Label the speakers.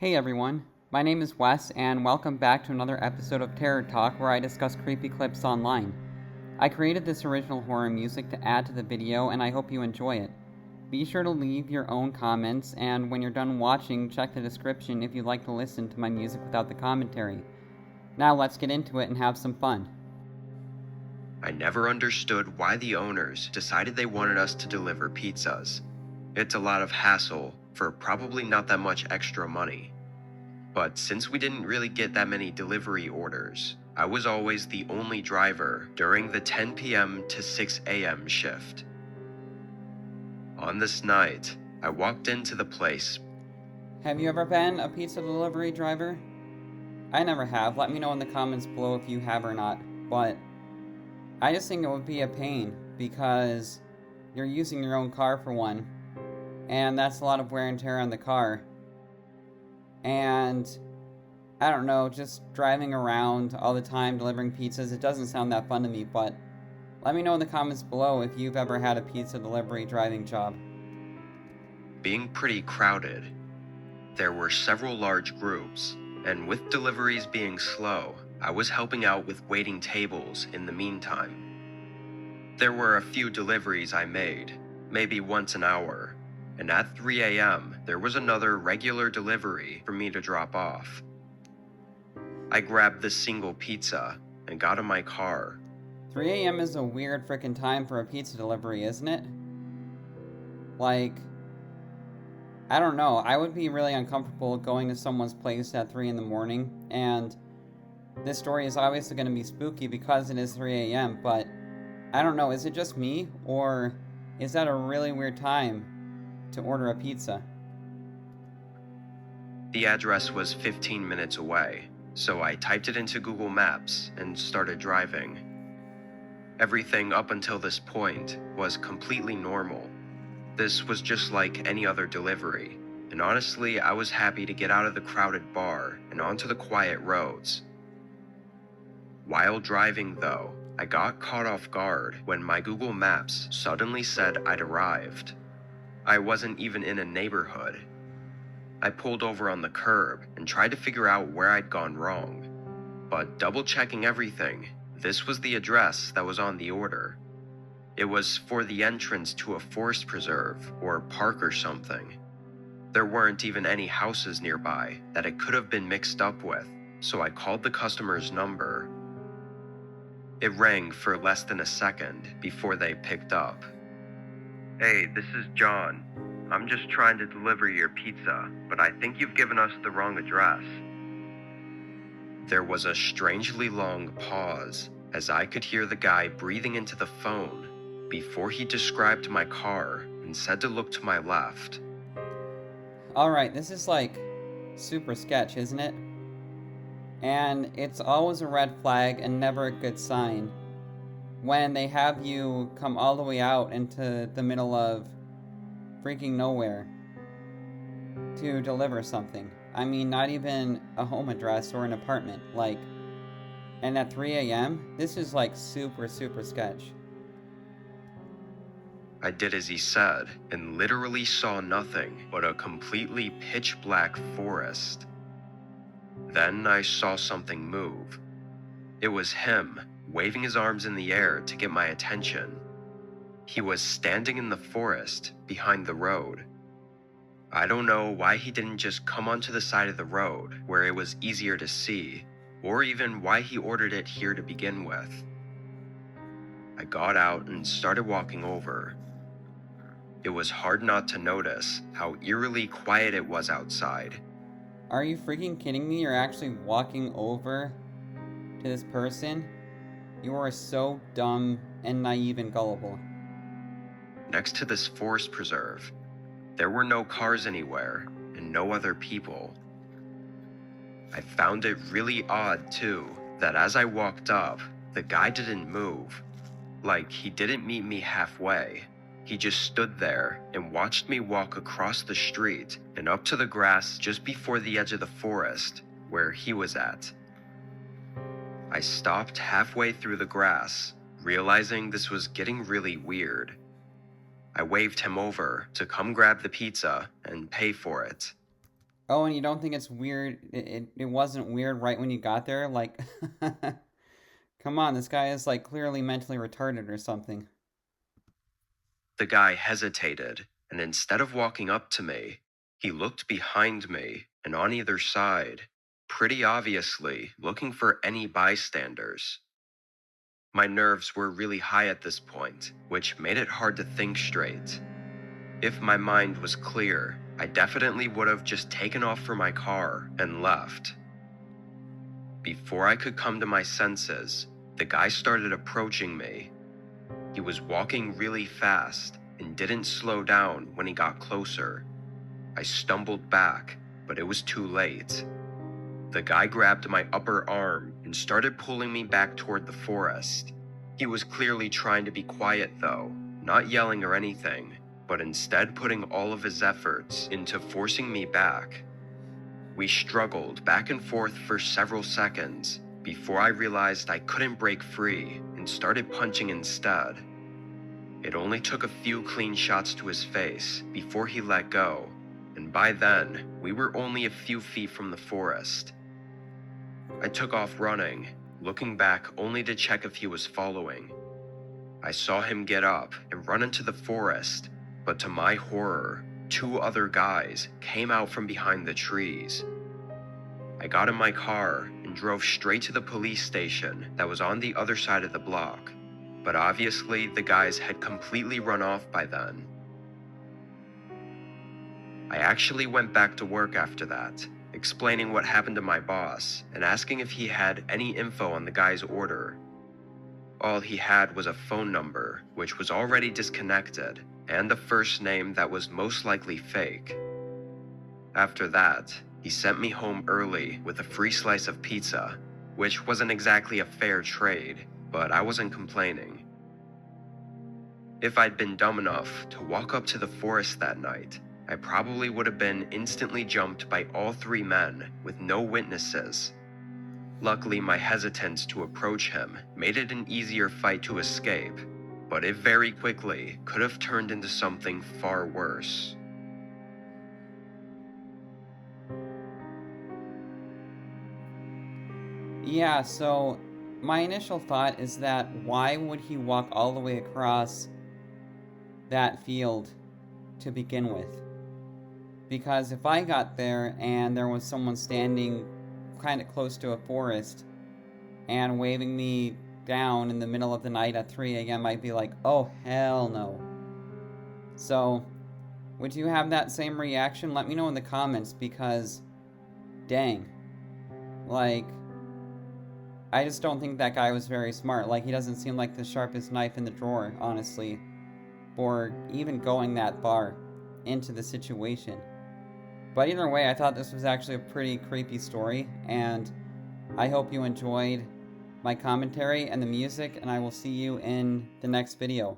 Speaker 1: Hey everyone, my name is Wes, and welcome back to another episode of Terror Talk where I discuss creepy clips online. I created this original horror music to add to the video, and I hope you enjoy it. Be sure to leave your own comments, and when you're done watching, check the description if you'd like to listen to my music without the commentary. Now let's get into it and have some fun.
Speaker 2: I never understood why the owners decided they wanted us to deliver pizzas. It's a lot of hassle for probably not that much extra money. But since we didn't really get that many delivery orders, I was always the only driver during the 10 p.m. to 6 a.m. shift. On this night, I walked into the place.
Speaker 1: Have you ever been a pizza delivery driver? I never have. Let me know in the comments below if you have or not. But I just think it would be a pain because you're using your own car for one, and that's a lot of wear and tear on the car. And I don't know, just driving around all the time delivering pizzas, it doesn't sound that fun to me, but let me know in the comments below if you've ever had a pizza delivery driving job.
Speaker 2: Being pretty crowded, there were several large groups, and with deliveries being slow, I was helping out with waiting tables in the meantime. There were a few deliveries I made, maybe once an hour, and at 3 a.m. there was another regular delivery for me to drop off. I grabbed the single pizza and got in my car.
Speaker 1: 3 a.m. is a weird frickin' time for a pizza delivery, isn't it? Like, I don't know, I would be really uncomfortable going to someone's place at 3 in the morning, and this story is obviously going to be spooky because it is 3 a.m., but I don't know, is it just me, or is that a really weird time to order a pizza?
Speaker 2: The address was 15 minutes away, so I typed it into Google Maps and started driving. Everything up until this point was completely normal. This was just like any other delivery, and honestly, I was happy to get out of the crowded bar and onto the quiet roads. While driving though, I got caught off guard when my Google Maps suddenly said I'd arrived. I wasn't even in a neighborhood. I pulled over on the curb and tried to figure out where I'd gone wrong. But double checking everything, this was the address that was on the order. It was for the entrance to a forest preserve or park or something. There weren't even any houses nearby that it could have been mixed up with, so I called the customer's number. It rang for less than a second before they picked up. "Hey, this is John. I'm just trying to deliver your pizza, but I think you've given us the wrong address." There was a strangely long pause as I could hear the guy breathing into the phone before he described my car and said to look to my left.
Speaker 1: Alright, this is like super sketch, isn't it? And it's always a red flag and never a good sign when they have you come all the way out into the middle of freaking nowhere to deliver something. I mean, not even a home address or an apartment, like, and at 3 a.m., this is like super sketch.
Speaker 2: I did as he said and literally saw nothing but a completely pitch black forest. Then I saw something move. It was him, waving his arms in the air to get my attention. He was standing in the forest behind the road. I don't know why he didn't just come onto the side of the road where it was easier to see, or even why he ordered it here to begin with. I got out and started walking over. It was hard not to notice how eerily quiet it was outside.
Speaker 1: Are you freaking kidding me? You're actually walking over to this person? You are so dumb and naive and gullible.
Speaker 2: Next to this forest preserve, there were no cars anywhere and no other people. I found it really odd too that as I walked up, the guy didn't move. Like he didn't meet me halfway. He just stood there and watched me walk across the street and up to the grass just before the edge of the forest where he was at. I stopped halfway through the grass, realizing this was getting really weird. I waved him over to come grab the pizza and pay for it.
Speaker 1: Oh, and you don't think it's weird? It wasn't weird right when you got there? Like, come on, this guy is like clearly mentally retarded or something.
Speaker 2: The guy hesitated, and instead of walking up to me, he looked behind me and on either side, pretty obviously looking for any bystanders. My nerves were really high at this point, which made it hard to think straight. If my mind was clear, I definitely would have just taken off for my car and left. Before I could come to my senses, the guy started approaching me. He was walking really fast and didn't slow down when he got closer. I stumbled back, but it was too late. The guy grabbed my upper arm and started pulling me back toward the forest. He was clearly trying to be quiet though, not yelling or anything, but instead putting all of his efforts into forcing me back. We struggled back and forth for several seconds before I realized I couldn't break free and started punching instead. It only took a few clean shots to his face before he let go, and by then, we were only a few feet from the forest. I took off running, looking back only to check if he was following. I saw him get up and run into the forest, but to my horror, two other guys came out from behind the trees. I got in my car and drove straight to the police station that was on the other side of the block, but obviously the guys had completely run off by then. I actually went back to work after that, explaining what happened to my boss and asking if he had any info on the guy's order. All he had was a phone number, which was already disconnected, and a first name that was most likely fake. After that, he sent me home early with a free slice of pizza, which wasn't exactly a fair trade, but I wasn't complaining. If I'd been dumb enough to walk up to the forest that night, I probably would have been instantly jumped by all three men with no witnesses. Luckily, my hesitance to approach him made it an easier fight to escape, but it very quickly could have turned into something far worse.
Speaker 1: Yeah, so my initial thought is that why would he walk all the way across that field to begin with? Because if I got there and there was someone standing kind of close to a forest and waving me down in the middle of the night at 3 a.m., I'd be like, oh, hell no. So, would you have that same reaction? Let me know in the comments because, dang. Like, I just don't think that guy was very smart. Like, he doesn't seem like the sharpest knife in the drawer, honestly, for even going that far into the situation. But either way, I thought this was actually a pretty creepy story, and I hope you enjoyed my commentary and the music, and I will see you in the next video.